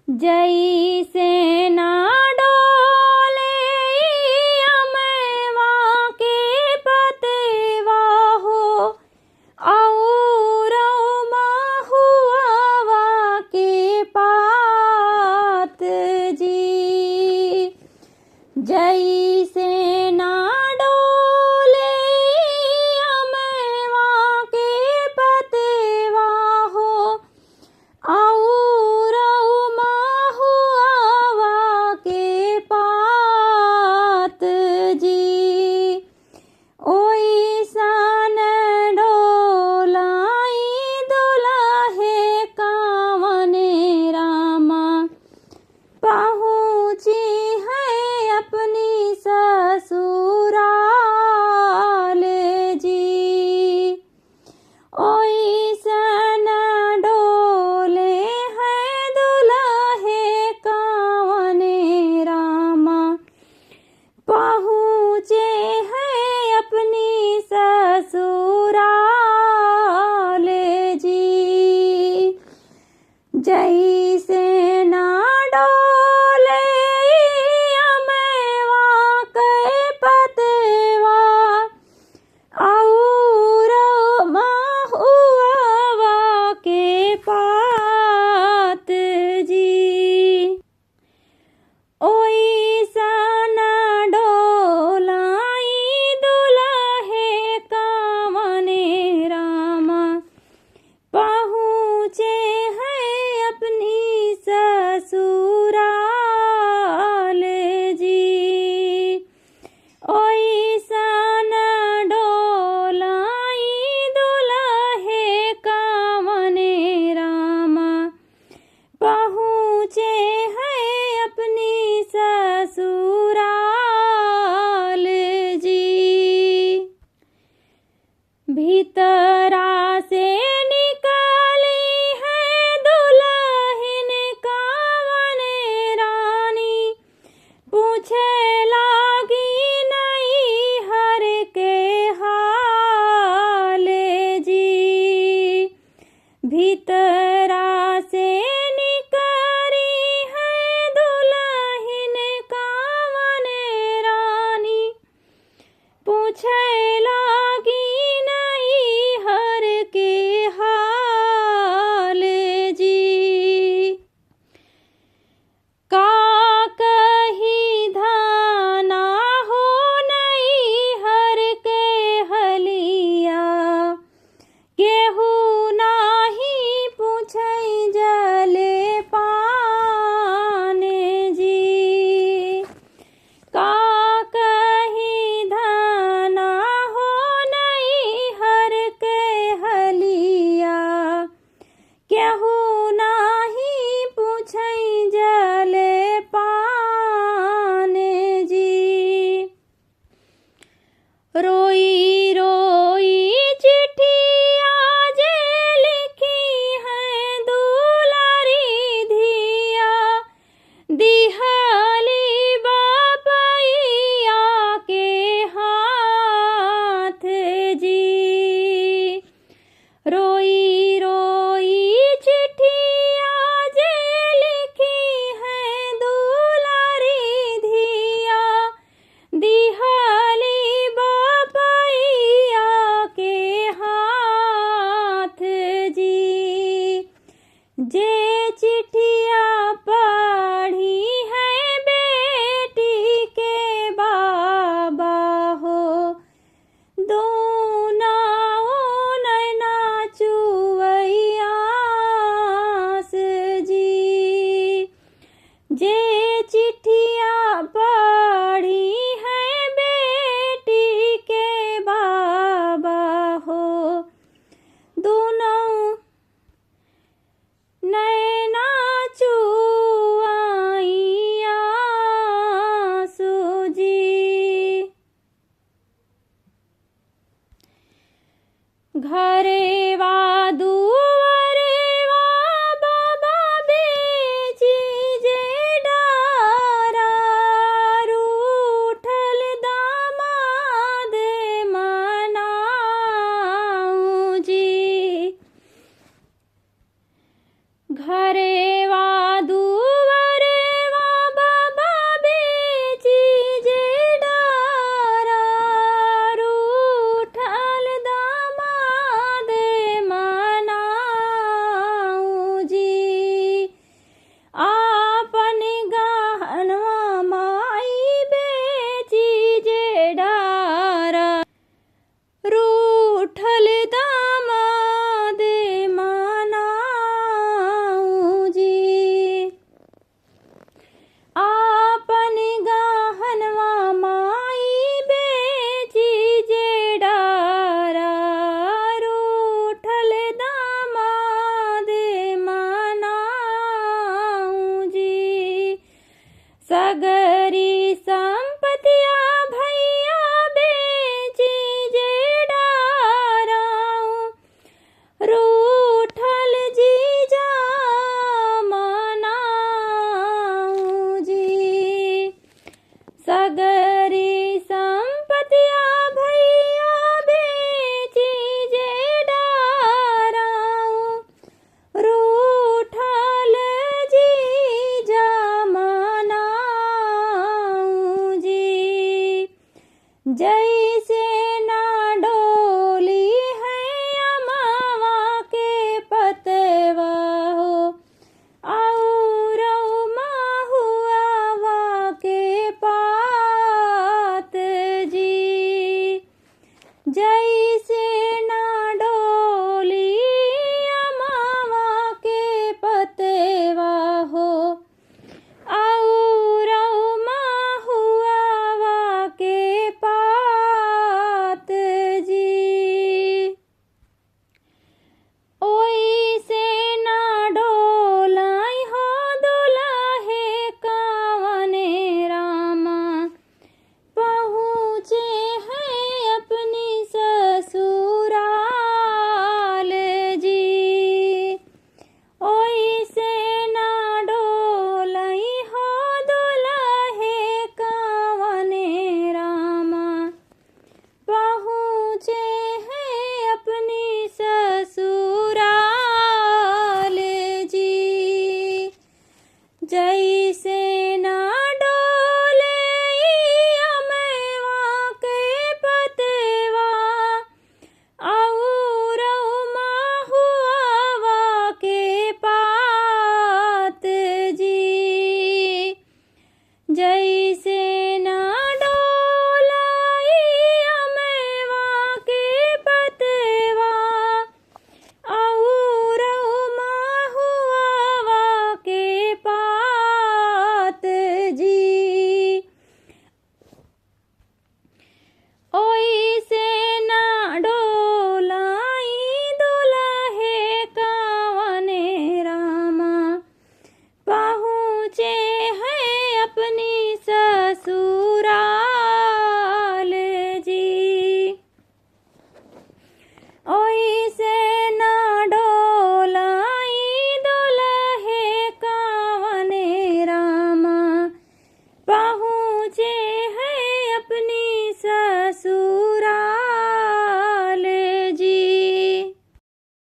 जैसे ना डोले अमवा के पतवा हो और महुआ के पात जी। जैसे ना डोले अमवा के पतवा हो और महुआ के पात जी। ओइसन डोलाई दुल्हे कावने रामा पहुँची है अपनी ससुराल जी। ओइसन डोले है दुल्हे कावने रामा पहुँचे है अपनी ससुराल जी। जैसे ना डोले अमवा के पतवा और महुआ के पात जी। ओइसन डोलाई दुल्हे कावने रामा पहुँचे है अपनी ससुराल जी। ओइसन डोलाई दुल्हे कावने रामा पहुँचे है अपनी ससुराल जी। भीतरा से निकाली है दुल्हन कावने रानी पूछे लागी नहीं हर के हाल जी। भीतरा से निकली है दुल्हन कावने रानी पूछे लागी नहीं हर के हाल जी। का कही धाना हो नहीं हर के हलिया केहू नाही पूछै जले पाने जी। का कही धाना हो नहीं हर के हलिया केहू नाही पूछै जले पाने जी। रोई रोई चिट्ठिया जे लिखी है दुलारी धिया दिहाली बापैया के हाथ जी। रोई रोई चिट्ठिया जे लिखी है दुलारी धिया दिहाली बापैया के हाथ जी। जे चिट्ठिया पढ़ी है बेटी के बाबा हो दोनाओ नैना चुवैयास जी। जे चिट्ठिया पढ़ी है बेटी के बाबा हो दोनों नैना चुवैयास जी। घरेवा दुआरेवा बाबा बेची जे डार सगरी संपतिया भैया बेची जे डाराऊं, रूठल जीजा मनाऊं जी। सगरी संपतिया भैया बेची जे डाराऊं, रूठल जीजा मनाऊं जी। जैसे ना डोली है अमावा के पतवा हो, और महुआवा के पात जी। जैसे ना डोली अमावा के पतवा हो, और महुआवा के पात जी। ओइसे ना डोलाई हो दुल्हे कावने रामा, पहुँचे हैं अपनी ससुराल जी। ओइसे ना डोलाई हो दुल्हे कावने रामा, पहुँचे हैं अपनी ससुराल जी। जय